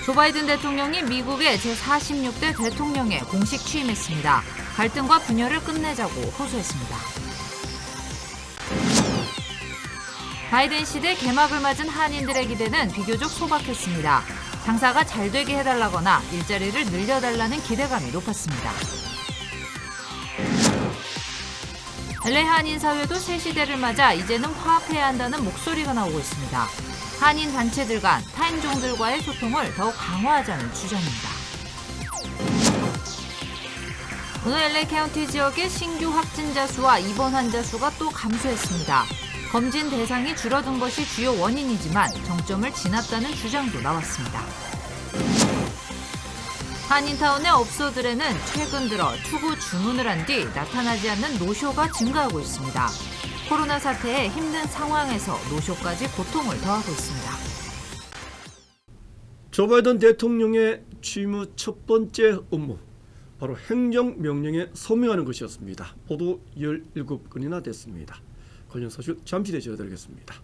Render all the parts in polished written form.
조 바이든 대통령이 미국의 제46대 대통령에 공식 취임했습니다. 갈등과 분열을 끝내자고 호소했습니다. 바이든 시대 개막을 맞은 한인들의 기대는 비교적 소박했습니다. 장사가 잘 되게 해달라거나 일자리를 늘려달라는 기대감이 높았습니다. LA 한인 사회도 새 시대를 맞아 이제는 화합해야 한다는 목소리가 나오고 있습니다. 한인 단체들 간 타인종들과의 소통을 더욱 강화하자는 주장입니다. 오늘 LA 카운티 지역의 신규 확진자 수와 입원 환자 수가 또 감소했습니다. 검진 대상이 줄어든 것이 주요 원인이지만 정점을 지났다는 주장도 나왔습니다. 한인타운의 업소들에는 최근 들어 투구 주문을 한 뒤 나타나지 않는 노쇼가 증가하고 있습니다. 코로나 사태에 힘든 상황에서 노쇼까지 고통을 더하고 있습니다. 조 바이든 대통령의 취임 후 첫 번째 업무, 바로 행정명령에 서명하는 것이었습니다. 모두 17건이나 됐습니다. 관련 소식 잠시 뒤에 전해드리겠습니다.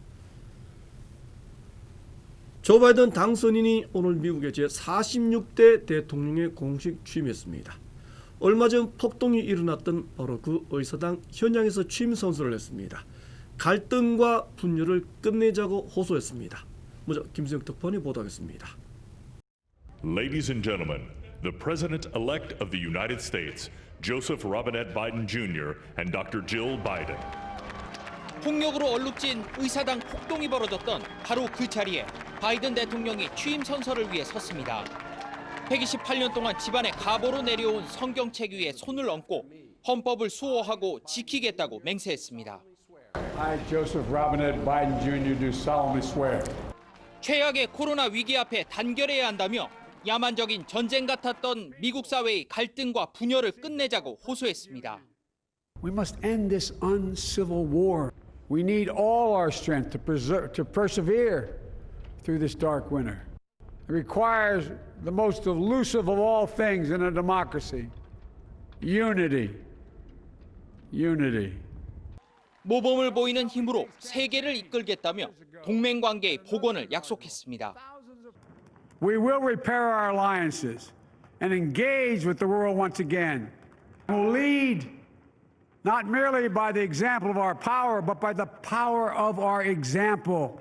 조 바이든 당선인이 오늘 미국의 제46대 대통령에 공식 취임했습니다. 얼마 전 폭동이 일어났던 바로 그 의사당 현장에서 취임 선서를 했습니다. 갈등과 분열을 끝내자고 호소했습니다. 먼저 김수영 특파원이 보도하겠습니다. Ladies and gentlemen, the President-elect of the United States, Joseph Robinette Biden Jr. and Dr. Jill Biden. 폭력으로 얼룩진 의사당 폭동이 벌어졌던 바로 그 자리에 바이든 대통령이 취임 선서를 위해 섰습니다. 128년 동안 집안의 가보로 내려온 성경책 위에 손을 얹고 헌법을 수호하고 지키겠다고 맹세했습니다. I, Joseph Robinette Biden Jr. do solemnly swear. 최악의 코로나 위기 앞에 단결해야 한다며 야만적인 전쟁 같았던 미국 사회의 갈등과 분열을 끝내자고 호소했습니다. We must end this uncivil war. We need all our strength to persevere through this dark winter. It requires the most elusive of all things in a democracy: unity. Unity. 모범을 보이는 힘으로 세계를 이끌겠다며 동맹 관계의 복원을 약속했습니다. We will repair our alliances and engage with the world once again. We'll lead not merely by the example of our power, but by the power of our example.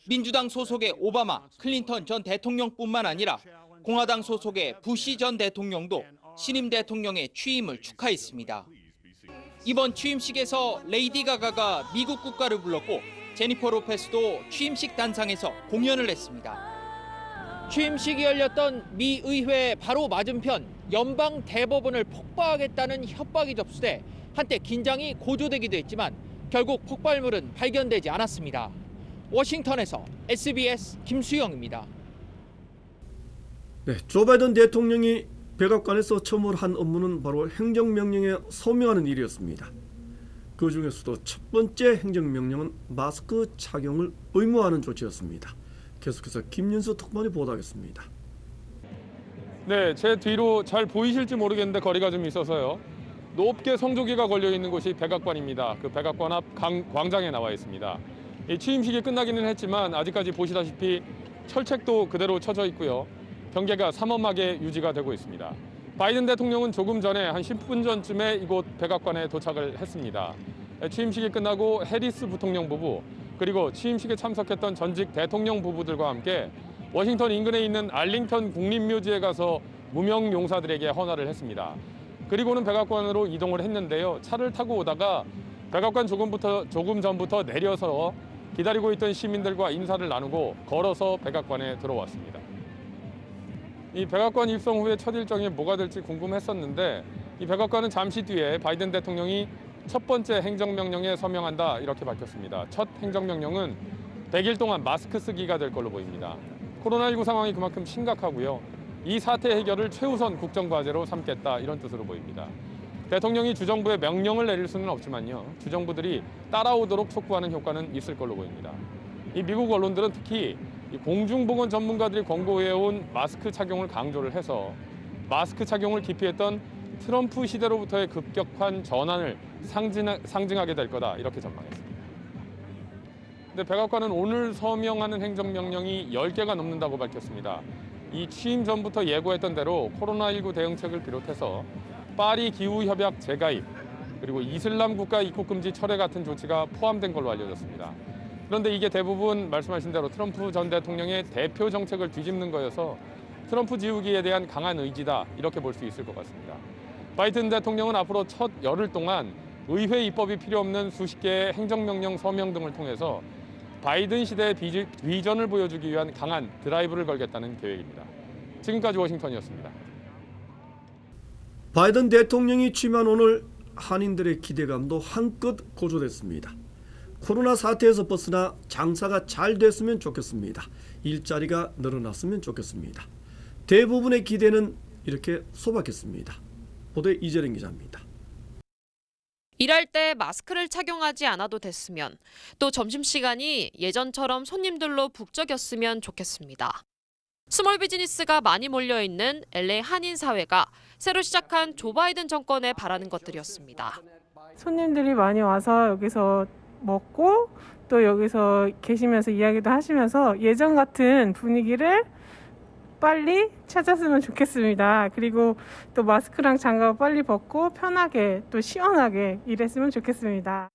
민주당 소속의 오바마, 클린턴 전 대통령뿐만 아니라 공화당 소속의 부시 전 대통령도 신임 대통령의 취임을 축하했습니다. 이번 취임식에서 레이디 가가가 미국 국가를 불렀고 제니퍼 로페스도 취임식 단상에서 공연을 했습니다. 취임식이 열렸던 미 의회 바로 맞은편 연방 대법원을 폭파하겠다는 협박이 접수돼 한때 긴장이 고조되기도 했지만 결국 폭발물은 발견되지 않았습니다. 워싱턴에서 SBS 김수영입니다. 네, 조 바이든 대통령이 백악관에서 처음으로 한 업무는 바로 행정명령에 서명하는 일이었습니다. 그 중에서도 첫 번째 행정명령은 마스크 착용을 의무화하는 조치였습니다. 계속해서 김윤수 특파원이 보도하겠습니다. 네, 제 뒤로 잘 보이실지 모르겠는데 거리가 좀 있어서요. 높게 성조기가 걸려 있는 곳이 백악관입니다. 그 백악관 앞 광장에 나와 있습니다. 이 취임식이 끝나기는 했지만 아직까지 보시다시피 철책도 그대로 쳐져 있고요. 경계가 삼엄하게 유지가 되고 있습니다. 바이든 대통령은 조금 전에 한 10분 전쯤에 이곳 백악관에 도착을 했습니다. 취임식이 끝나고 해리스 부통령 부부 그리고 취임식에 참석했던 전직 대통령 부부들과 함께 워싱턴 인근에 있는 알링턴 국립묘지에 가서 무명 용사들에게 헌화를 했습니다. 그리고는 백악관으로 이동을 했는데요. 차를 타고 오다가 백악관 조금 전부터 내려서 기다리고 있던 시민들과 인사를 나누고 걸어서 백악관에 들어왔습니다. 이 백악관 입성 후에 첫 일정이 뭐가 될지 궁금했었는데 이 백악관은 잠시 뒤에 바이든 대통령이 첫 번째 행정명령에 서명한다 이렇게 밝혔습니다. 첫 행정명령은 100일 동안 마스크 쓰기가 될 걸로 보입니다. 코로나19 상황이 그만큼 심각하고요. 이 사태 해결을 최우선 국정과제로 삼겠다 이런 뜻으로 보입니다. 대통령이 주정부에 명령을 내릴 수는 없지만요. 주정부들이 따라오도록 촉구하는 효과는 있을 걸로 보입니다. 이 미국 언론들은 특히 이 공중보건 전문가들이 권고해온 마스크 착용을 강조를 해서 마스크 착용을 기피했던 트럼프 시대로부터의 급격한 전환을 상징하게 될 거다 이렇게 전망했습니다. 근데 백악관은 오늘 서명하는 행정명령이 10개가 넘는다고 밝혔습니다. 이 취임 전부터 예고했던 대로 코로나19 대응책을 비롯해서 파리 기후협약 재가입, 그리고 이슬람 국가 입국 금지 철회 같은 조치가 포함된 걸로 알려졌습니다. 그런데 이게 대부분 말씀하신 대로 트럼프 전 대통령의 대표 정책을 뒤집는 거여서 트럼프 지우기에 대한 강한 의지다, 이렇게 볼 수 있을 것 같습니다. 바이든 대통령은 앞으로 첫 열흘 동안 의회 입법이 필요 없는 수십 개의 행정명령 서명 등을 통해서 바이든 시대의 비전을 보여주기 위한 강한 드라이브를 걸겠다는 계획입니다. 지금까지 워싱턴이었습니다. 바이든 대통령이 취임한 오늘 한인들의 기대감도 한껏 고조됐습니다. 코로나 사태에서 벗어나 장사가 잘 됐으면 좋겠습니다. 일자리가 늘어났으면 좋겠습니다. 대부분의 기대는 이렇게 소박했습니다. 보도에 이재린 기자입니다. 일할 때 마스크를 착용하지 않아도 됐으면, 또 점심시간이 예전처럼 손님들로 북적였으면 좋겠습니다. 스몰 비즈니스가 많이 몰려있는 LA 한인 사회가 새로 시작한 조 바이든 정권에 바라는 것들이었습니다. 손님들이 많이 와서 여기서 먹고 또 여기서 계시면서 이야기도 하시면서 예전 같은 분위기를 빨리 찾았으면 좋겠습니다. 그리고 또 마스크랑 장갑 빨리 벗고 편하게 또 시원하게 일했으면 좋겠습니다.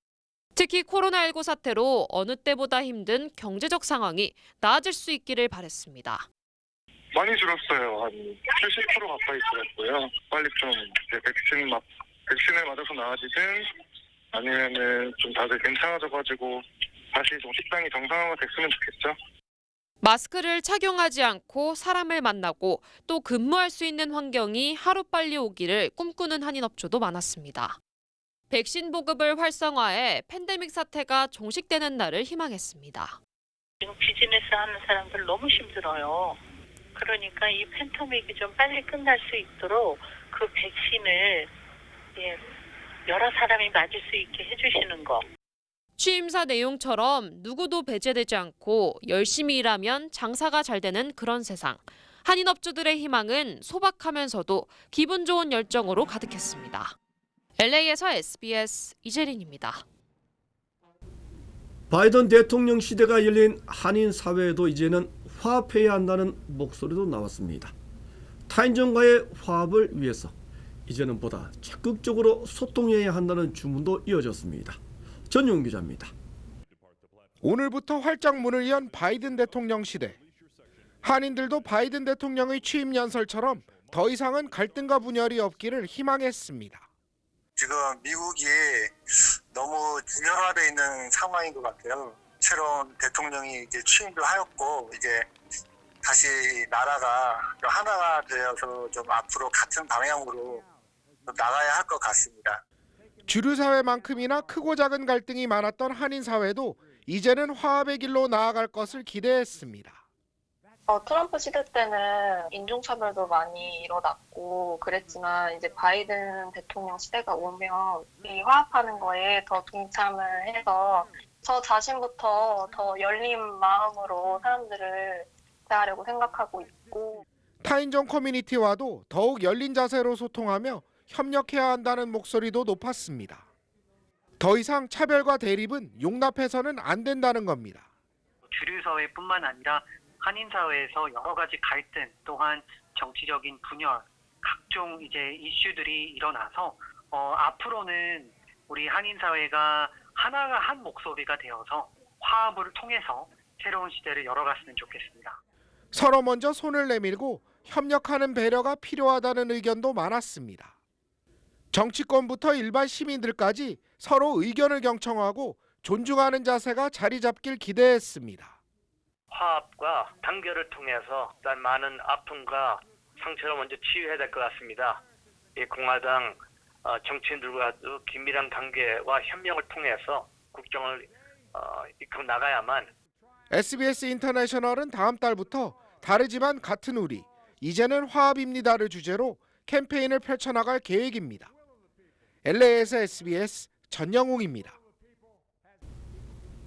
특히 코로나19 사태로 어느 때보다 힘든 경제적 상황이 나아질 수 있기를 바랬습니다. 많이 줄었어요. 한 70% 가까이 줄었고요. 빨리 좀 백신을 맞아서 나아지든 아니면은 좀 다들 괜찮아져가지고 다시 좀 식당이 정상화가 됐으면 좋겠죠. 마스크를 착용하지 않고 사람을 만나고 또 근무할 수 있는 환경이 하루빨리 오기를 꿈꾸는 한인업주도 많았습니다. 백신 보급을 활성화해 팬데믹 사태가 종식되는 날을 희망했습니다. 지금 비즈니스 하는 사람들 너무 힘들어요. 그러니까 이 팬데믹이 좀 빨리 끝날 수 있도록 그 백신을 여러 사람이 맞을 수 있게 해주시는 거. 취임사 내용처럼 누구도 배제되지 않고 열심히 일하면 장사가 잘 되는 그런 세상. 한인업주들의 희망은 소박하면서도 기분 좋은 열정으로 가득했습니다. LA에서 SBS 이재린입니다. 바이든 대통령 시대가 열린 한인 사회에도 이제는 화합해야 한다는 목소리도 나왔습니다. 타인정과의 화합을 위해서 이제는 보다 적극적으로 소통해야 한다는 주문도 이어졌습니다. 전용 기자입니다. 오늘부터 활짝 문을 연 바이든 대통령 시대. 한인들도 바이든 대통령의 취임 연설처럼 더 이상은 갈등과 분열이 없기를 희망했습니다. 지금 미국이 너무 분열화되어 있는 상황인 것 같아요. 새로운 대통령이 이제 취임도 하였고 이제 다시 나라가 하나가 되어서 좀 앞으로 같은 방향으로 나가야 할 것 같습니다. 주류 사회만큼이나 크고 작은 갈등이 많았던 한인 사회도 이제는 화합의 길로 나아갈 것을 기대했습니다. 트럼프 시대 때는 인종차별도 많이 일어났고 그랬지만 이제 바이든 대통령 시대가 오면 이 화합하는 거에 더 동참을 해서 저 자신부터 더 열린 마음으로 사람들을 대하려고 생각하고 있고, 타인종 커뮤니티와도 더욱 열린 자세로 소통하며 협력해야 한다는 목소리도 높았습니다. 더 이상 차별과 대립은 용납해서는 안 된다는 겁니다. 주류 사회뿐만 아니라 한인 사회에서 여러 가지 갈등 또한 정치적인 분열, 각종 이제 이슈들이 일어나서 앞으로는 우리 한인 사회가 하나가 한 목소리가 되어서 화합을 통해서 새로운 시대를 열어갔으면 좋겠습니다. 서로 먼저 손을 내밀고 협력하는 배려가 필요하다는 의견도 많았습니다. 정치권부터 일반 시민들까지 서로 의견을 경청하고 존중하는 자세가 자리 잡길 기대했습니다. 화합과 단결을 통해서 일단 많은 아픔과 상처를 먼저 치유해야 될 것 같습니다. 이 공화당 정치인들과도 긴밀한 관계와 협력을 통해서 국정을 이끌어 나가야만. SBS 인터내셔널은 다음 달부터 다르지만 같은 우리, 이제는 화합입니다를 주제로 캠페인을 펼쳐나갈 계획입니다. LA에서 SBS 전영웅입니다.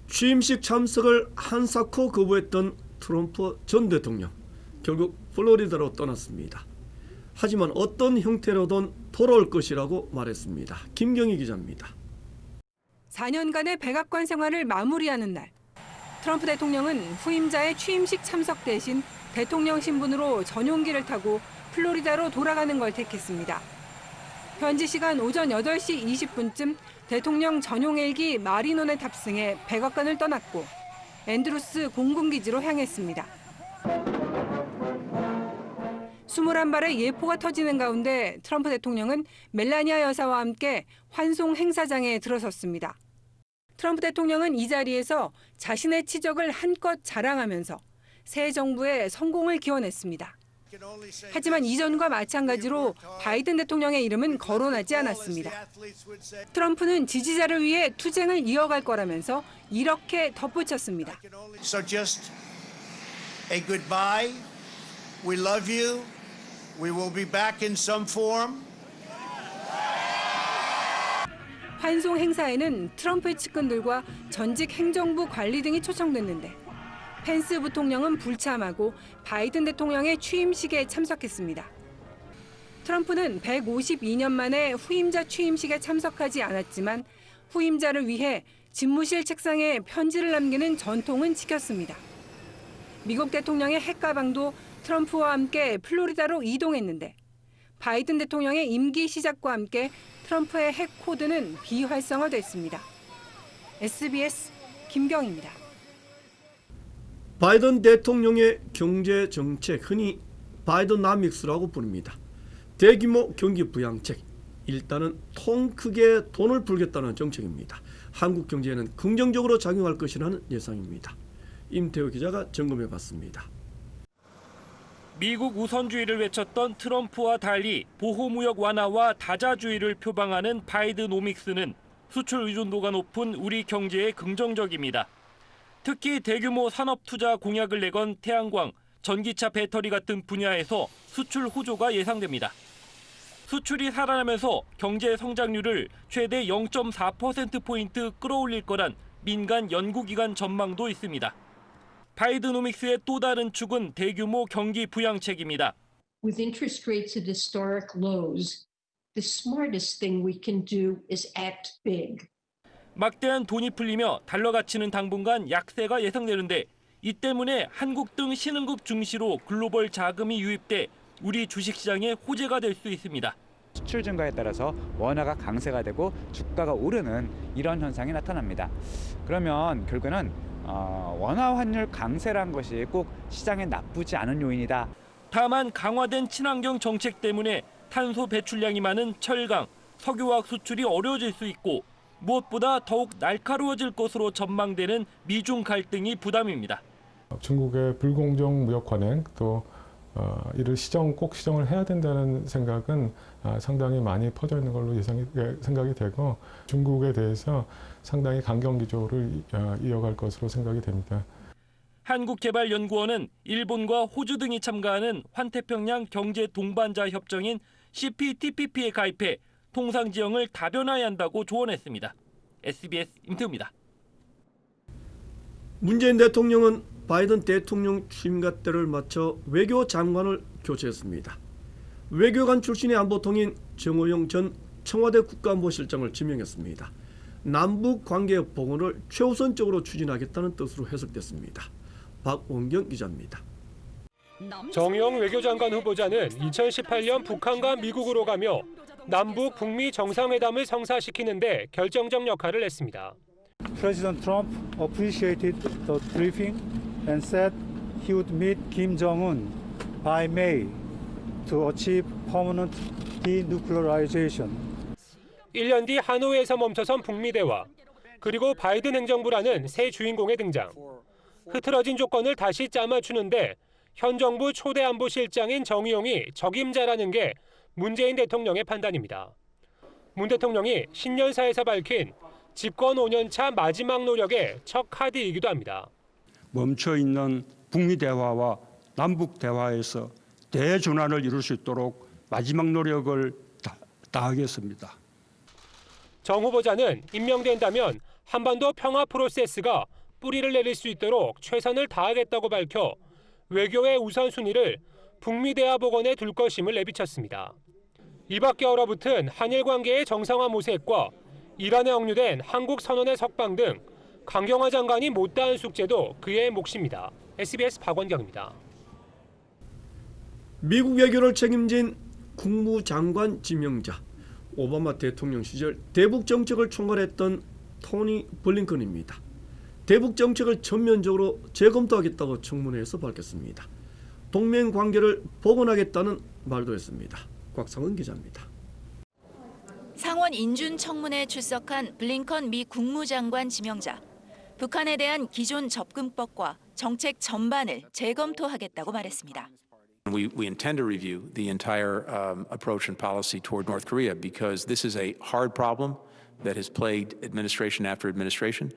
취임식 참석을 한사코 거부했던 트럼프 전 대통령, 결국 플로리다로 떠났습니다. 하지만 어떤 형태로든 돌아올 것이라고 말했습니다. 김경희 기자입니다. 4년간의 백악관 생활을 마무리하는 날, 트럼프 대통령은 후임자의 취임식 참석 대신 대통령 신분으로 전용기를 타고 플로리다로 돌아가는 걸 택했습니다. 현지 시간 오전 8시 20분쯤 대통령 전용 헬기 마리논에 탑승해 백악관을 떠났고 앤드루스 공군기지로 향했습니다. 21발의 예포가 터지는 가운데 트럼프 대통령은 멜라니아 여사와 함께 환송 행사장에 들어섰습니다. 트럼프 대통령은 이 자리에서 자신의 치적을 한껏 자랑하면서 새 정부의 성공을 기원했습니다. 하지만 이전과 마찬가지로 바이든 대통령의 이름은 거론하지 않았습니다. 트럼프는 지지자를 위해 투쟁을 이어갈 거라면서 이렇게 덧붙였습니다. So just a goodbye. We love you. We will be back in some form. 환송 행사에는 트럼프의 측근들과 전직 행정부 관리 등이 초청됐는데 펜스 부통령은 불참하고 바이든 대통령의 취임식에 참석했습니다. 트럼프는 152년 만에 후임자 취임식에 참석하지 않았지만 후임자를 위해 집무실 책상에 편지를 남기는 전통은 지켰습니다. 미국 대통령의 핵가방도 트럼프와 함께 플로리다로 이동했는데 바이든 대통령의 임기 시작과 함께 트럼프의 핵 코드는 비활성화됐습니다. SBS 김경입니다. 바이든 대통령의 경제 정책, 흔히 바이든나믹스라고 부릅니다. 대규모 경기 부양책, 일단은 통 크게 돈을 풀겠다는 정책입니다. 한국 경제에는 긍정적으로 작용할 것이라는 예상입니다. 임태호 기자가 점검해봤습니다. 미국 우선주의를 외쳤던 트럼프와 달리 보호무역 완화와 다자주의를 표방하는 바이드노믹스는 수출 의존도가 높은 우리 경제에 긍정적입니다. 특히 대규모 산업 투자 공약을 내건 태양광, 전기차 배터리 같은 분야에서 수출 호조가 예상됩니다. 수출이 살아나면서 경제 성장률을 최대 0.4%포인트 끌어올릴 거란 민간 연구기관 전망도 있습니다. 바이드노믹스의 또 다른 축은 대규모 경기 부양책입니다. With interest rates at historic lows, the smartest thing we can do is act big. 막대한 돈이 풀리며 달러 가치는 당분간 약세가 예상되는데 이 때문에 한국 등 신흥국 중시로 글로벌 자금이 유입돼 우리 주식시장에 호재가 될 수 있습니다. 수출 증가에 따라서 원화가 강세가 되고 주가가 오르는 이런 현상이 나타납니다. 그러면 결국에는 원화 환율 강세란 것이 꼭 시장에 나쁘지 않은 요인이다. 다만 강화된 친환경 정책 때문에 탄소 배출량이 많은 철강, 석유화학 수출이 어려워질 수 있고 무엇보다 더욱 날카로워질 것으로 전망되는 미중 갈등이 부담입니다. 중국의 불공정 무역 관행 또 이를 꼭 시정을 해야 된다는 생각은 상당히 많이 퍼져 있는 걸로 생각이 되고 중국에 대해서 상당히 강경 기조를 이어갈 것으로 생각이 됩니다. 한국개발연구원은 일본과 호주 등이 참가하는 환태평양 경제 동반자 협정인 CPTPP에 가입해 통상 지형을 다변화해야 한다고 조언했습니다. SBS 임태우입니다. 문재인 대통령은 바이든 대통령 취임과 때를 맞춰 외교장관을 교체했습니다. 외교관 출신의 안보통인 정호영 전 청와대 국가안보실장을 지명했습니다. 남북 관계 복원을 최우선적으로 추진하겠다는 뜻으로 해석됐습니다. 박원경 기자입니다. 정의용 외교장관 후보자는 2018년 북한과 미국으로 가며 남북 북미 정상회담을 성사시키는 데 결정적 역할을 했습니다. President Trump appreciated the briefing and said he would meet Kim Jong-un by May to achieve permanent denuclearization. 1년 뒤 하노이에서 멈춰선 북미 대화, 그리고 바이든 행정부라는 새 주인공의 등장. 흐트러진 조건을 다시 짜맞추는데 현 정부 초대 안보실장인 정의용이 적임자라는 게 문재인 대통령의 판단입니다. 문 대통령이 신년사에서 밝힌 집권 5년차 마지막 노력의 첫 카드이기도 합니다. 멈춰있는 북미 대화와 남북 대화에서 대전환을 이룰 수 있도록 마지막 노력을 다하겠습니다. 정 후보자는 임명된다면 한반도 평화 프로세스가 뿌리를 내릴 수 있도록 최선을 다하겠다고 밝혀 외교의 우선순위를 북미 대화 복원에 둘 것임을 내비쳤습니다. 이 밖에 얼어붙은 한일 관계의 정상화 모색과 이란에 억류된 한국 선언의 석방 등 강경화 장관이 못다한 숙제도 그의 몫입니다. SBS 박원경입니다. 미국 외교를 책임진 국무장관 지명자, 오바마 대통령 시절 대북 정책을 총괄했던 토니 블링컨입니다. 대북 정책을 전면적으로 재검토하겠다고 청문회에서 밝혔습니다. 동맹 관계를 복원하겠다는 말도 했습니다. 곽상은 기자입니다. 상원 인준 청문회에 출석한 블링컨 미 국무장관 지명자. 북한에 대한 기존 접근법과 정책 전반을 재검토하겠다고 말했습니다. We intend to review the entire approach and policy toward North Korea because this is a hard problem that has plagued administration after administration.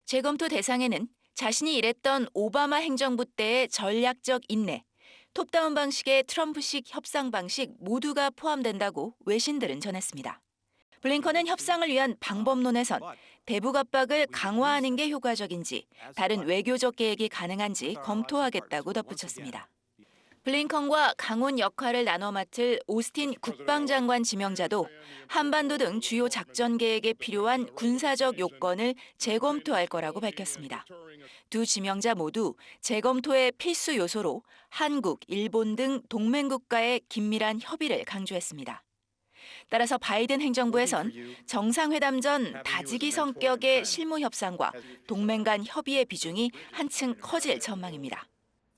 재검토 대상에는 자신이 일했던 오바마 행정부 때의 전략적 인내, 톱다운 방식의 트럼프식 협상 방식 모두가 포함된다고 외신들은 전했습니다. 블링컨은 협상을 위한 방법론에선 대북 압박을 강화하는 게 효과적인지 다른 외교적 계획이 가능한지 검토하겠다고 덧붙였습니다. 블링컨과 강훈 역할을 나눠 맡을 오스틴 국방장관 지명자도 한반도 등 주요 작전 계획에 필요한 군사적 요건을 재검토할 거라고 밝혔습니다. 두 지명자 모두 재검토의 필수 요소로 한국, 일본 등 동맹국가의 긴밀한 협의를 강조했습니다. 따라서 바이든 행정부에선 정상회담 전 다지기 성격의 실무 협상과 동맹 간 협의의 비중이 한층 커질 전망입니다.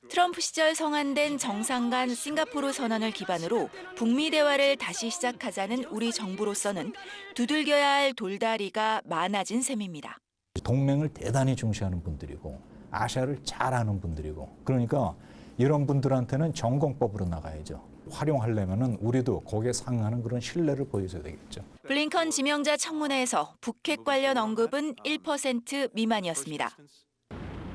트럼프 시절 성안된 정상 간 싱가포르 선언을 기반으로 북미 대화를 다시 시작하자는 우리 정부로서는 두들겨야 할 돌다리가 많아진 셈입니다. 동맹을 대단히 중시하는 분들이고 아시아를 잘 아는 분들이고 그러니까 이런 분들한테는 전공법으로 나가야죠. 활용하려면 우리도 거기에 상응하는 그런 신뢰를 보여줘야 되겠죠. 블링컨 지명자 청문회에서 북핵 관련 언급은 1% 미만이었습니다.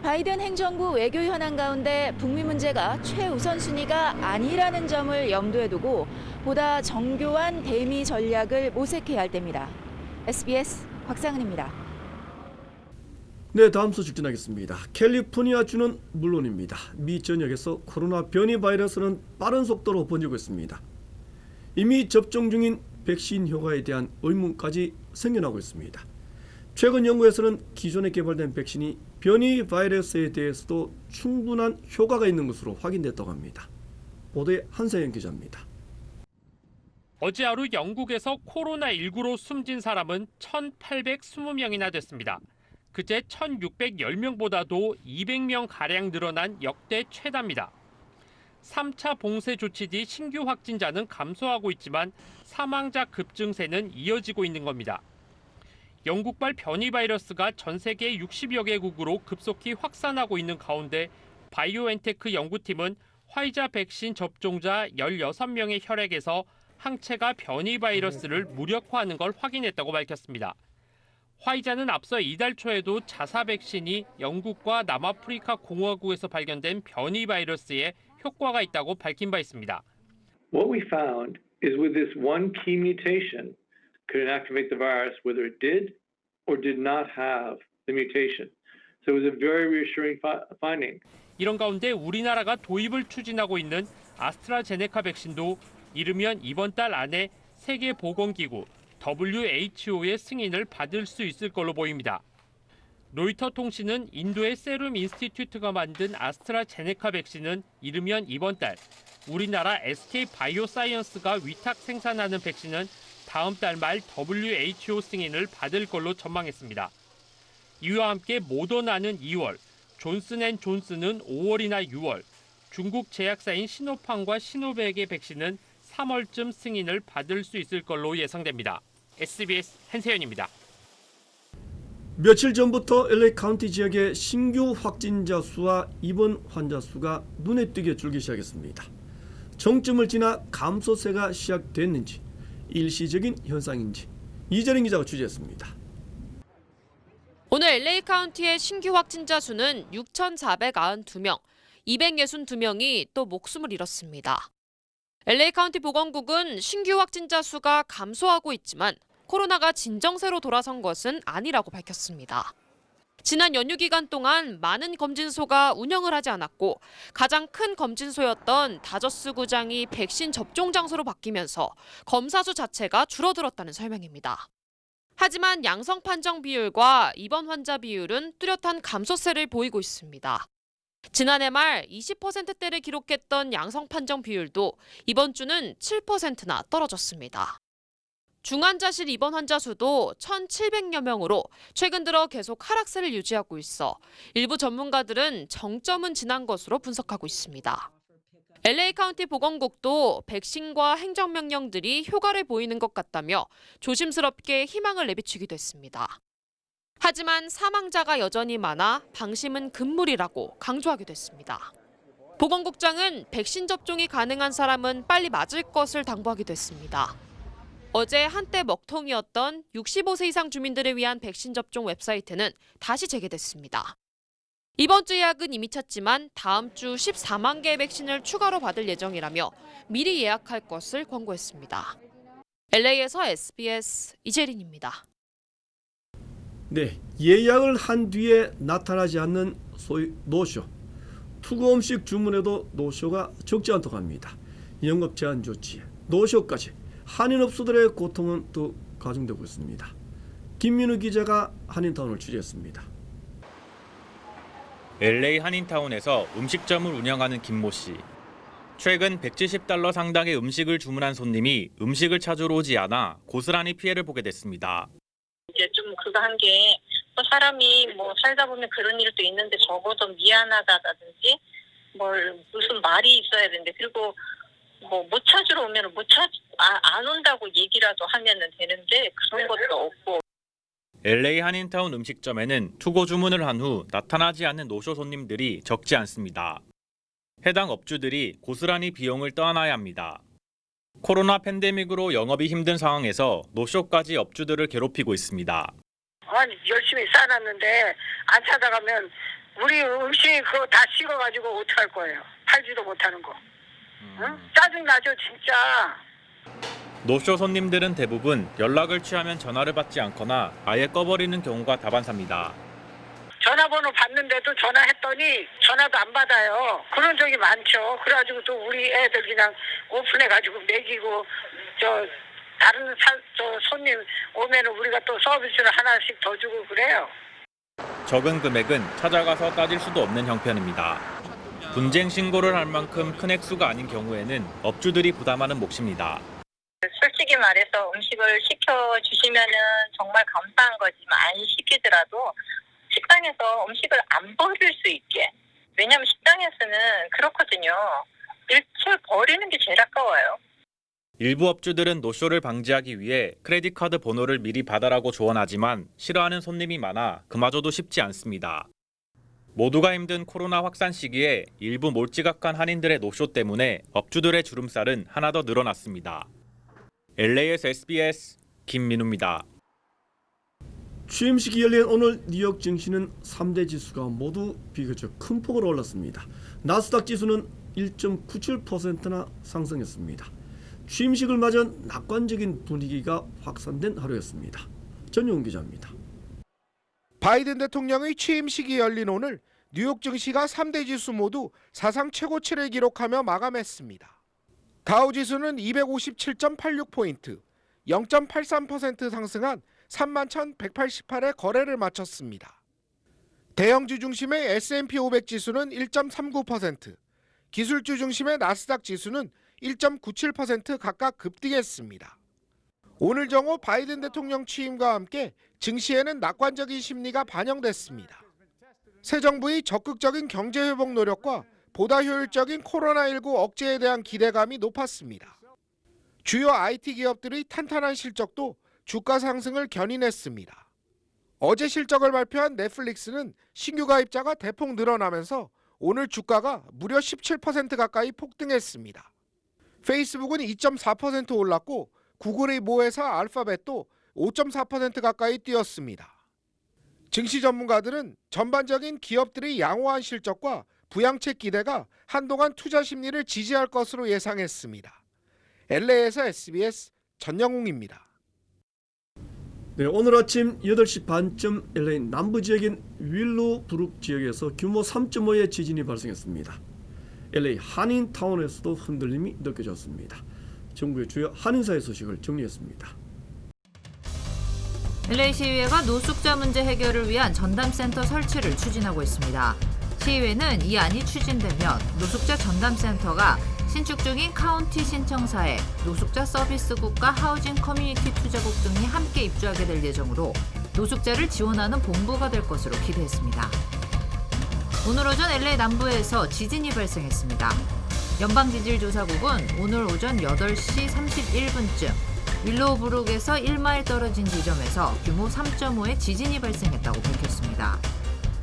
바이든 행정부 외교 현안 가운데 북미 문제가 최우선 순위가 아니라는 점을 염두에 두고 보다 정교한 대미 전략을 모색해야 할 때입니다. SBS 곽상은입니다. 네, 다음 소식 전하겠습니다. 캘리포니아주는 물론입니다. 미 전역에서 코로나 변이 바이러스는 빠른 속도로 번지고 있습니다. 이미 접종 중인 백신 효과에 대한 의문까지 생겨나고 있습니다. 최근 연구에서는 기존에 개발된 백신이 변이 바이러스에 대해서도 충분한 효과가 있는 것으로 확인됐다고 합니다. 보도에 한세영 기자입니다. 어제 하루 영국에서 코로나19로 숨진 사람은 1,820명이나 됐습니다. 그제 1,610명보다도 200명가량 늘어난 역대 최다입니다. 3차 봉쇄 조치 뒤 신규 확진자는 감소하고 있지만 사망자 급증세는 이어지고 있는 겁니다. 영국발 변이 바이러스가 전 세계 60여 개국으로 급속히 확산하고 있는 가운데 바이오엔테크 연구팀은 화이자 백신 접종자 16명의 혈액에서 항체가 변이 바이러스를 무력화하는 걸 확인했다고 밝혔습니다. 화이자는 앞서 이달 초에도 자사 백신이 영국과 남아프리카 공화국에서 발견된 변이 바이러스에 효과가 있다고 밝힌 바 있습니다. What we found is with this one key mutation could inactivate the virus whether it did or did not have the mutation. So it was a very reassuring finding. 이런 가운데 우리나라가 도입을 추진하고 있는 아스트라제네카 백신도 이르면 이번 달 안에 세계보건기구 WHO의 승인을 받을 수 있을 걸로 보입니다. 로이터 통신은 인도의 세룸 인스티튜트가 만든 아스트라제네카 백신은 이르면 이번 달, 우리나라 SK 바이오사이언스가 위탁 생산하는 백신은 다음 달 말 WHO 승인을 받을 걸로 전망했습니다. 이와 함께 모더나는 2월, 존슨앤존슨은 5월이나 6월, 중국 제약사인 시노팜과 시노백의 백신은 3월쯤 승인을 받을 수 있을 걸로 예상됩니다. SBS 한세연입니다. 며칠 전부터 LA 카운티 지역의 신규 확진자 수와 입원 환자 수가 눈에 띄게 줄기 시작했습니다. 정점을 지나 감소세가 시작됐는지 일시적인 현상인지 이재린 기자가 취재했습니다. 오늘 LA 카운티의 신규 확진자 수는 6,492명, 262명이 또 목숨을 잃었습니다. LA 카운티 보건국은 신규 확진자 수가 감소하고 있지만 코로나가 진정세로 돌아선 것은 아니라고 밝혔습니다. 지난 연휴 기간 동안 많은 검진소가 운영을 하지 않았고 가장 큰 검진소였던 다저스 구장이 백신 접종 장소로 바뀌면서 검사 수 자체가 줄어들었다는 설명입니다. 하지만 양성 판정 비율과 입원 환자 비율은 뚜렷한 감소세를 보이고 있습니다. 지난해 말 20%대를 기록했던 양성 판정 비율도 이번 주는 7%나 떨어졌습니다. 중환자실 입원 환자 수도 1,700여 명으로 최근 들어 계속 하락세를 유지하고 있어 일부 전문가들은 정점은 지난 것으로 분석하고 있습니다. LA 카운티 보건국도 백신과 행정명령들이 효과를 보이는 것 같다며 조심스럽게 희망을 내비치기도 했습니다. 하지만 사망자가 여전히 많아 방심은 금물이라고 강조하기도 했습니다. 보건국장은 백신 접종이 가능한 사람은 빨리 맞을 것을 당부하기도 했습니다. 어제 한때 먹통이었던 65세 이상 주민들을 위한 백신 접종 웹사이트는 다시 재개됐습니다. 이번 주 예약은 이미 찼지만 다음 주 14만 개의 백신을 추가로 받을 예정이라며 미리 예약할 것을 권고했습니다. LA에서 SBS 이재린입니다. 네, 예약을 한 뒤에 나타나지 않는 소위 노쇼. 투고 음식 주문에도 노쇼가 적지 않다고 합니다. 영업 제한 조치, 노쇼까지 한인업소들의 고통은 더 가중되고 있습니다. 김민우 기자가 한인타운을 취재했습니다. LA 한인타운에서 음식점을 운영하는 김모 씨. 최근 $170 상당의 음식을 주문한 손님이 음식을 찾으러 오지 않아 고스란히 피해를 보게 됐습니다. 이제 좀 그거 한 게 사람이 뭐 살다 보면 그런 일도 있는데 적어도 미안하다든지 무슨 말이 있어야 되는데 그리고 못 찾으러 오면 안 온다고 얘기라도 하면은 되는데 그런 것도 없고. LA 한인타운 음식점에는 투고 주문을 한 후 나타나지 않는 노쇼 손님들이 적지 않습니다. 해당 업주들이 고스란히 비용을 떠안아야 합니다. 코로나 팬데믹으로 영업이 힘든 상황에서 노쇼까지 업주들을 괴롭히고 있습니다. 아니 열심히 싸놨는데 안 찾아가면 우리 음식 그거 다 식어가지고 어떡할 거예요. 팔지도 못하는 거. 응? 짜증나죠 진짜. 노쇼 손님들은 대부분 연락을 취하면 전화를 받지 않거나 아예 꺼버리는 경우가 다반사입니다. 전화번호 받는데도 전화했더니 전화도 안 받아요. 그런 적이 많죠. 그래가지고 또 우리 애들 그냥 오픈해가지고 먹이고 다른 손님 오면은 우리가 또 서비스를 하나씩 더 주고 그래요. 적은 금액은 찾아가서 따질 수도 없는 형편입니다. 분쟁 신고를 할 만큼 큰 액수가 아닌 경우에는 업주들이 부담하는 몫입니다. 솔직히 말해서 음식을 시켜주시면은 정말 감사한 거지만 안 시키더라도 식당에서 음식을 안 버릴 수 있게. 왜냐하면 식당에서는 그렇거든요. 일체 버리는 게 제일 아까워요. 일부 업주들은 노쇼를 방지하기 위해 크레딧 카드 번호를 미리 받아라고 조언하지만 싫어하는 손님이 많아 그마저도 쉽지 않습니다. 모두가 힘든 코로나 확산 시기에 일부 몰지각한 한인들의 노쇼 때문에 업주들의 주름살은 하나 더 늘어났습니다. LA에서 SBS 김민우입니다. 취임식이 열린 오늘 뉴욕 증시는 3대 지수가 모두 비교적 큰 폭으로 올랐습니다. 나스닥 지수는 1.97%나 상승했습니다. 취임식을 맞은 낙관적인 분위기가 확산된 하루였습니다. 전용 기자입니다. 바이든 대통령의 취임식이 열린 오늘 뉴욕 증시가 3대 지수 모두 사상 최고치를 기록하며 마감했습니다. 다우지수는 257.86포인트, 0.83% 상승한 31,188의 거래를 마쳤습니다. 대형주 중심의 S&P 500 지수는 1.39%, 기술주 중심의 나스닥 지수는 1.97% 각각 급등했습니다. 오늘 정오 바이든 대통령 취임과 함께 증시에는 낙관적인 심리가 반영됐습니다. 새 정부의 적극적인 경제회복 노력과 보다 효율적인 코로나19 억제에 대한 기대감이 높았습니다. 주요 IT 기업들의 탄탄한 실적도 주가 상승을 견인했습니다. 어제 실적을 발표한 넷플릭스는 신규 가입자가 대폭 늘어나면서 오늘 주가가 무려 17% 가까이 폭등했습니다. 페이스북은 2.4% 올랐고 구글의 모회사 알파벳도 5.4% 가까이 뛰었습니다. 증시 전문가들은 전반적인 기업들의 양호한 실적과 부양책 기대가 한동안 투자 심리를 지지할 것으로 예상했습니다. LA에서 SBS 전영웅입니다. 네, 오늘 아침 8시 반쯤 LA 남부 지역인 윌로브룩 지역에서 규모 3.5의 지진이 발생했습니다. LA 한인타운에서도 흔들림이 느껴졌습니다. 정부의 주요 한인사회 소식을 정리했습니다. LA 시의회가 노숙자 문제 해결을 위한 전담센터 설치를 추진하고 있습니다. 시의회는 이 안이 추진되면 노숙자 전담센터가 신축 중인 카운티 신청사에 노숙자 서비스국과 하우징 커뮤니티 투자국 등이 함께 입주하게 될 예정으로 노숙자를 지원하는 본부가 될 것으로 기대했습니다. 오늘 오전 LA 남부에서 지진이 발생했습니다. 연방지질조사국은 오늘 오전 8시 31분쯤 윌로우브룩에서 1마일 떨어진 지점에서 규모 3.5의 지진이 발생했다고 밝혔습니다.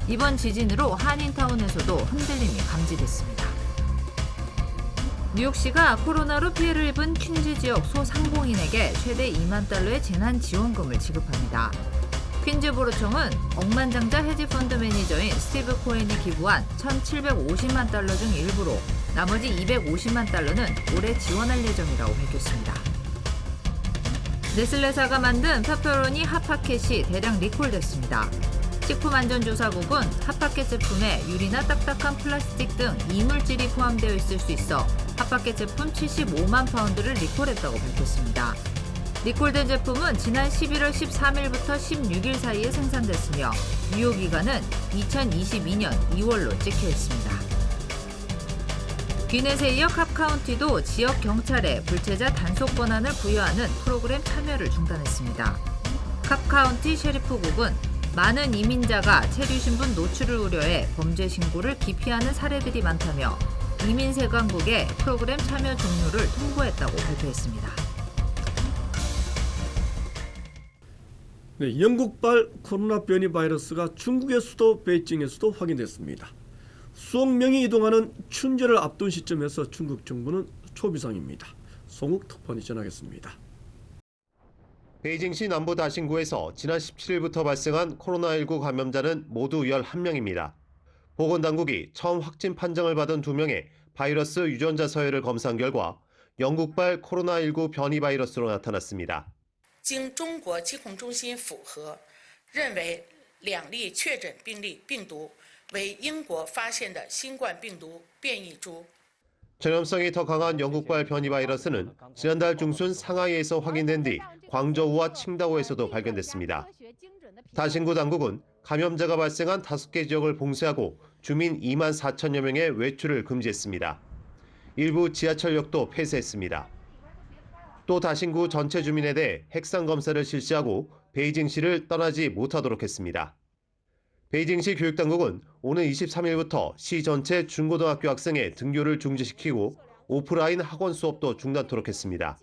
이번 지진으로 한인타운에서도 흔들림이 감지됐습니다. 뉴욕시가 코로나로 피해를 입은 퀸즈 지역 소상공인에게 최대 2만 달러의 재난지원금을 지급합니다. 퀸즈보로청은 억만장자 헤지펀드 매니저인 스티브 코엔이 기부한 1,750만 달러 중 일부로 나머지 250만 달러는 올해 지원할 예정이라고 밝혔습니다. 네슬레사가 만든 페퍼로니 핫파켓이 대량 리콜됐습니다. 식품안전조사국은 핫파켓 제품에 유리나 딱딱한 플라스틱 등 이물질이 포함되어 있을 수 있어 핫파켓 제품 75만 파운드를 리콜했다고 밝혔습니다. 리콜된 제품은 지난 11월 13일부터 16일 사이에 생산됐으며 유효기간은 2022년 2월로 찍혀 있습니다. 귀넷에 이어 캅카운티도 지역 경찰에 불체자 단속 권한을 부여하는 프로그램 참여를 중단했습니다. 캅카운티 셰리프국은 많은 이민자가 체류 신분 노출을 우려해 범죄 신고를 기피하는 사례들이 많다며 이민세관국에 프로그램 참여 종료를 통보했다고 발표했습니다. 네, 영국발 코로나 변이 바이러스가 중국의 수도 베이징에서도 확인됐습니다. 수억 명이 이동하는 춘절을 앞둔 시점에서 중국 정부는 초비상입니다. 송욱 특파원이 전하겠습니다. 베이징시 남부 다신구에서 지난 17일부터 발생한 코로나19 감염자는 모두 11명입니다. 보건당국이 처음 확진 판정을 받은 2명의 바이러스 유전자 서열을 검사한 결과 영국발 코로나19 변이 바이러스로 나타났습니다. 经中国疾控中心复核，认为2例确诊病例病毒为英国发现的新冠病毒变异株。 전염성이 더 강한 영국발 변이 바이러스는 지난달 중순 상하이에서 확인된 뒤 광저우와 칭다오에서도 발견됐습니다. 다신구 당국은 감염자가 발생한 5개 지역을 봉쇄하고 주민 2만 4천여 명의 외출을 금지했습니다. 일부 지하철역도 폐쇄했습니다. 또 다신구 전체 주민에 대해 핵산 검사를 실시하고 베이징시를 떠나지 못하도록 했습니다. 베이징시 교육당국은 오는 23일부터 시 전체 중고등학교 학생의 등교를 중지시키고 오프라인 학원 수업도 중단토록 했습니다.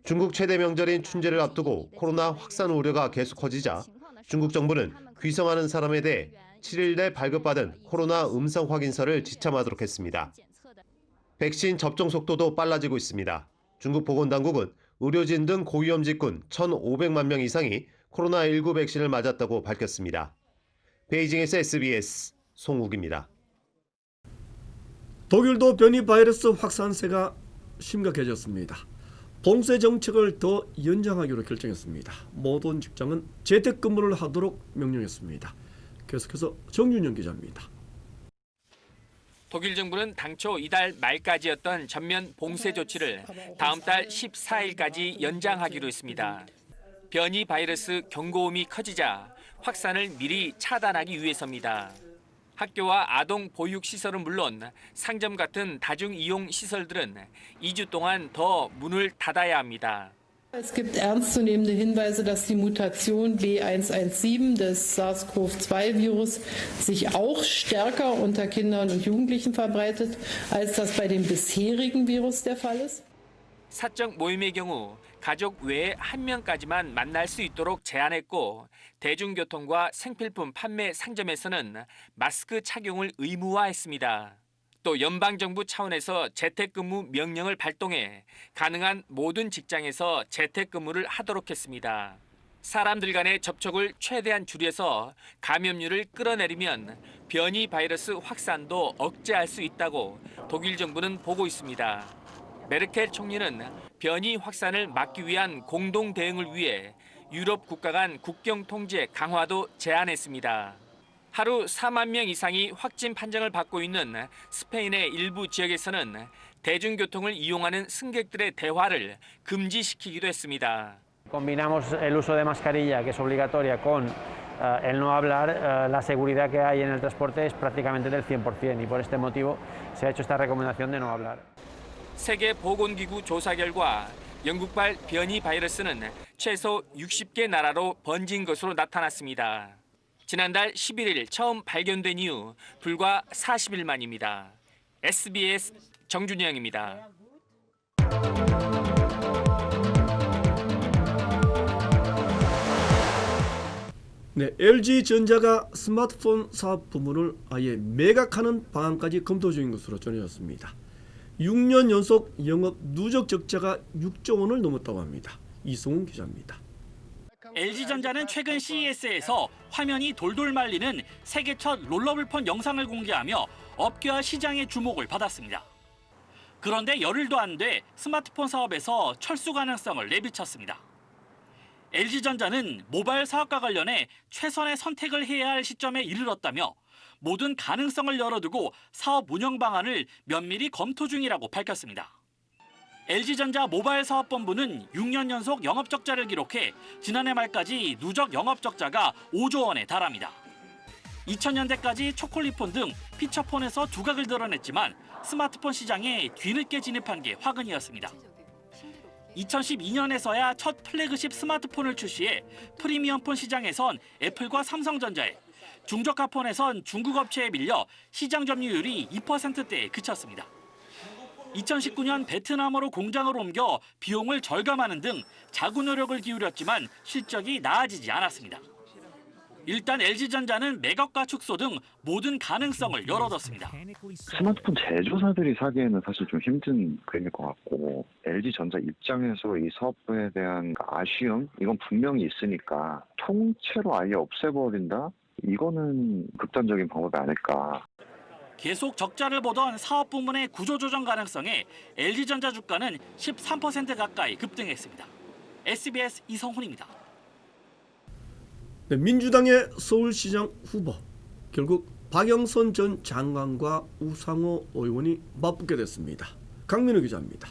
중국 최대 명절인 춘제를 앞두고 코로나 확산 우려가 계속 커지자 중국 정부는 귀성하는 사람에 대해 7일 내 발급받은 코로나 음성 확인서를 지참하도록 했습니다. 백신 접종 속도도 빨라지고 있습니다. 중국 보건당국은 의료진 등 고위험 직군 1,500만 명 이상이 코로나19 백신을 맞았다고 밝혔습니다. 베이징에서 SBS 송욱입니다. 독일도 변이 바이러스 확산세가 심각해졌습니다. 봉쇄 정책을 더 연장하기로 결정했습니다. 모든 직장은 재택근무를 하도록 명령했습니다. 계속해서 정윤영 기자입니다. 독일 정부는 당초 이달 말까지였던 전면 봉쇄 조치를 다음 달 14일까지 연장하기로 했습니다. 변이 바이러스 경고음이 커지자 확산을 미리 차단하기 위해서입니다. 학교와 아동 보육시설은 물론 상점 같은 다중이용 시설들은 2주 동안 더 문을 닫아야 합니다. Es gibt ernstzunehmende Hinweise, dass die Mutation B117 des SARS-CoV-2-Virus sich auch stärker unter Kindern und Jugendlichen verbreitet, als das bei dem bisherigen Virus der Fall ist. 사적 모임의 경우 가족 외에 1명까지만 만날 수 있도록 제한했고 대중교통과 생필품 판매 상점에서는 마스크 착용을 의무화했습니다. 또 연방정부 차원에서 재택근무 명령을 발동해 가능한 모든 직장에서 재택근무를 하도록 했습니다. 사람들 간의 접촉을 최대한 줄여서 감염률을 끌어내리면 변이 바이러스 확산도 억제할 수 있다고 독일 정부는 보고 있습니다. 메르켈 총리는 변이 확산을 막기 위한 공동 대응을 위해 유럽 국가 간 국경 통제 강화도 제안했습니다. 하루 4만 명 이상이 확진 판정을 받고 있는 스페인의 일부 지역에서는 대중교통을 이용하는 승객들의 대화를 금지시키기도 했습니다. Combinamos el uso de mascarilla, que es obligatoria, con el no hablar, la seguridad que hay en el transporte es prácticamente del 100% y por este motivo se ha hecho esta recomendación de no hablar. 세계보건기구 조사 결과 영국발 변이 바이러스는 최소 60개 나라로 번진 것으로 나타났습니다. 지난달 11일 처음 발견된 이후 불과 40일 만입니다. SBS 정준영입니다. 네, LG전자가 스마트폰 사업 부문을 아예 매각하는 방안까지 검토 중인 것으로 전해졌습니다. 6년 연속 영업 누적 적자가 6조 원을 넘었다고 합니다. 이승훈 기자입니다. LG전자는 최근 CES에서 화면이 돌돌 말리는 세계 첫 롤러블폰 영상을 공개하며 업계와 시장의 주목을 받았습니다. 그런데 열흘도 안 돼 스마트폰 사업에서 철수 가능성을 내비쳤습니다. LG전자는 모바일 사업과 관련해 최선의 선택을 해야 할 시점에 이르렀다며 모든 가능성을 열어두고 사업 운영 방안을 면밀히 검토 중이라고 밝혔습니다. LG전자 모바일 사업본부는 6년 연속 영업적자를 기록해 지난해 말까지 누적 영업적자가 5조 원에 달합니다. 2000년대까지 초콜릿폰 등 피처폰에서 두각을 드러냈지만 스마트폰 시장에 뒤늦게 진입한 게 화근이었습니다. 2012년에서야 첫 플래그십 스마트폰을 출시해 프리미엄폰 시장에선 애플과 삼성전자에, 중저가폰에선 중국 업체에 밀려 시장 점유율이 2%대에 그쳤습니다. 2019년 베트남으로 공장을 옮겨 비용을 절감하는 등 자구 노력을 기울였지만 실적이 나아지지 않았습니다. 일단 LG전자는 매각과 축소 등 모든 가능성을 열어뒀습니다. 스마트폰 제조사들이 사기에는 사실 좀 힘든 그림일 것 같고 LG전자 입장에서 이 사업에 대한 아쉬움 이건 분명히 있으니까 통째로 아예 없애버린다? 이거는 극단적인 방법이 아닐까. 계속 적자를 보던 사업 부문의 구조조정 가능성에 LG전자 주가는 13% 가까이 급등했습니다. SBS 이성훈입니다. 네, 민주당의 서울시장 후보, 결국 박영선 전 장관과 우상호 의원이 맞붙게 됐습니다. 강민우 기자입니다.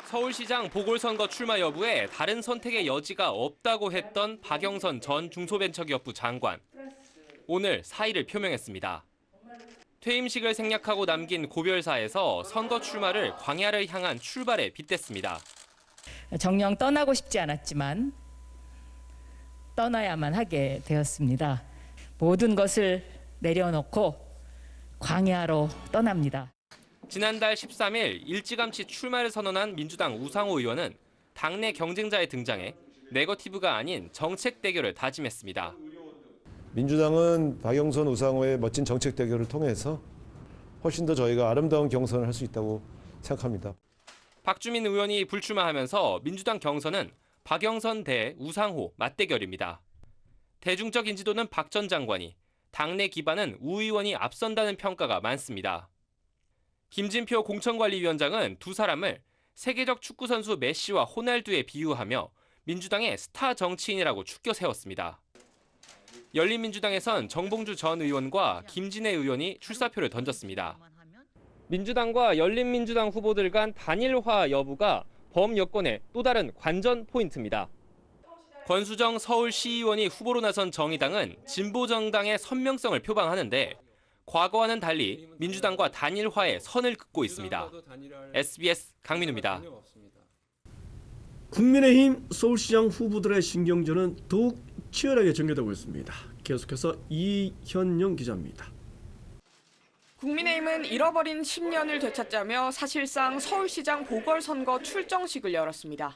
서울시장 보궐선거 출마 여부에 다른 선택의 여지가 없다고 했던 박영선 전 중소벤처기업부 장관. 오늘 사의를 표명했습니다. 퇴임식을 생략하고 남긴 고별사에서 선거 출마를 광야를 향한 출발에 빗댔습니다. 정녕 떠나고 싶지 않았지만 떠나야만 하게 되었습니다. 모든 것을 내려놓고 광야로 떠납니다. 지난달 13일 일찌감치 출마를 선언한 민주당 우상호 의원은 당내 경쟁자의 등장에 네거티브가 아닌 정책 대결을 다짐했습니다. 민주당은 박영선, 우상호의 멋진 정책 대결을 통해서 훨씬 더 저희가 아름다운 경선을 할 수 있다고 생각합니다. 박주민 의원이 불출마하면서 민주당 경선은 박영선 대 우상호 맞대결입니다. 대중적 인지도는 박 전 장관이, 당내 기반은 우 의원이 앞선다는 평가가 많습니다. 김진표 공천관리위원장은 두 사람을 세계적 축구선수 메시와 호날두에 비유하며 민주당의 스타 정치인이라고 축켜 세웠습니다. 열린민주당에선 정봉주 전 의원과 김진애 의원이 출사표를 던졌습니다. 민주당과 열린민주당 후보들 간 단일화 여부가 범여권의 또 다른 관전 포인트입니다. 권수정 서울시의원이 후보로 나선 정의당은 진보정당의 선명성을 표방하는데 과거와는 달리 민주당과 단일화에 선을 긋고 있습니다. SBS 강민우입니다. 국민의힘 서울시장 후보들의 신경전은 더욱 치열하게 전개되고 있습니다. 계속해서 이현영 기자입니다. 국민의힘은 잃어버린 10년을 되찾자며 사실상 서울시장 보궐선거 출정식을 열었습니다.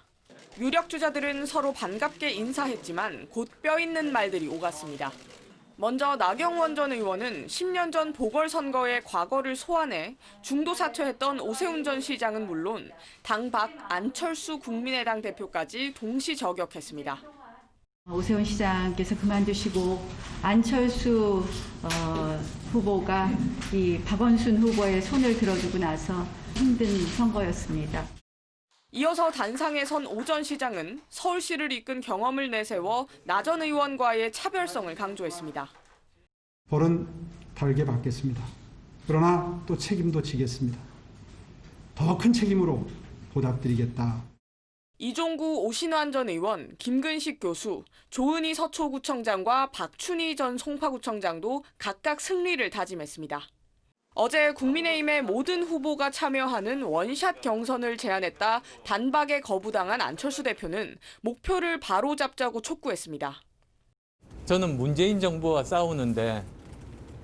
유력 주자들은 서로 반갑게 인사했지만 곧 뼈 있는 말들이 오갔습니다. 먼저 나경원 전 의원은 10년 전 보궐선거의 과거를 소환해 중도 사퇴했던 오세훈 전 시장은 물론 당 밖 안철수 국민의당 대표까지 동시 저격했습니다. 오세훈 시장께서 그만두시고 안철수 후보가 이 박원순 후보의 손을 들어주고 나서 힘든 선거였습니다. 이어서 단상에 선 오 전 시장은 서울시를 이끈 경험을 내세워 나 전 의원과의 차별성을 강조했습니다. 벌은 달게 받겠습니다. 그러나 또 책임도 지겠습니다. 더 큰 책임으로 보답드리겠다. 이종구 오신환 전 의원, 김근식 교수, 조은희 서초구청장과 박춘희 전 송파구청장도 각각 승리를 다짐했습니다. 어제 국민의힘의 모든 후보가 참여하는 원샷 경선을 제안했다 단박에 거부당한 안철수 대표는 목표를 바로잡자고 촉구했습니다. 저는 문재인 정부와 싸우는데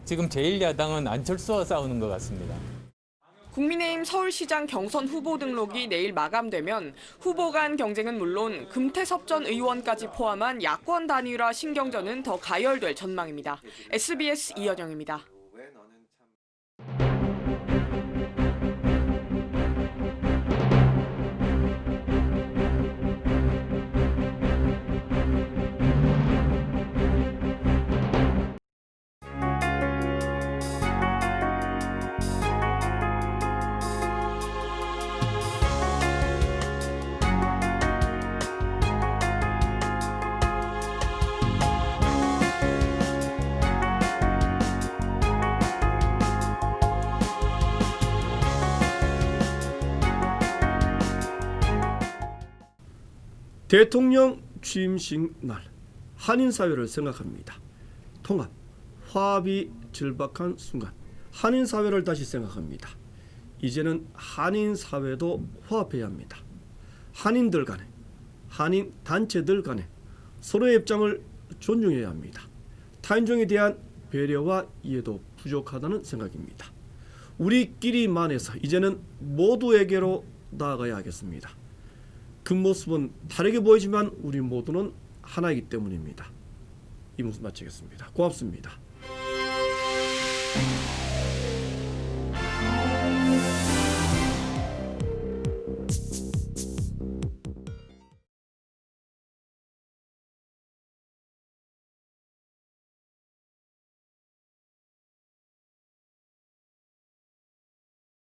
지금 제1야당은 안철수와 싸우는 것 같습니다. 국민의힘 서울시장 경선 후보 등록이 내일 마감되면 후보 간 경쟁은 물론 금태섭 전 의원까지 포함한 야권 단일화 신경전은 더 가열될 전망입니다. SBS 이현영입니다. 대통령 취임식 날 한인사회를 생각합니다. 통합, 화합이 절박한 순간 한인사회를 다시 생각합니다. 이제는 한인사회도 화합해야 합니다. 한인들 간에, 한인 단체들 간에 서로의 입장을 존중해야 합니다. 타인종에 대한 배려와 이해도 부족하다는 생각입니다. 우리끼리만해서 이제는 모두에게로 나아가야 하겠습니다. 그 모습은 다르게 보이지만 우리 모두는 하나이기 때문입니다. 이 모습 마치겠습니다. 고맙습니다.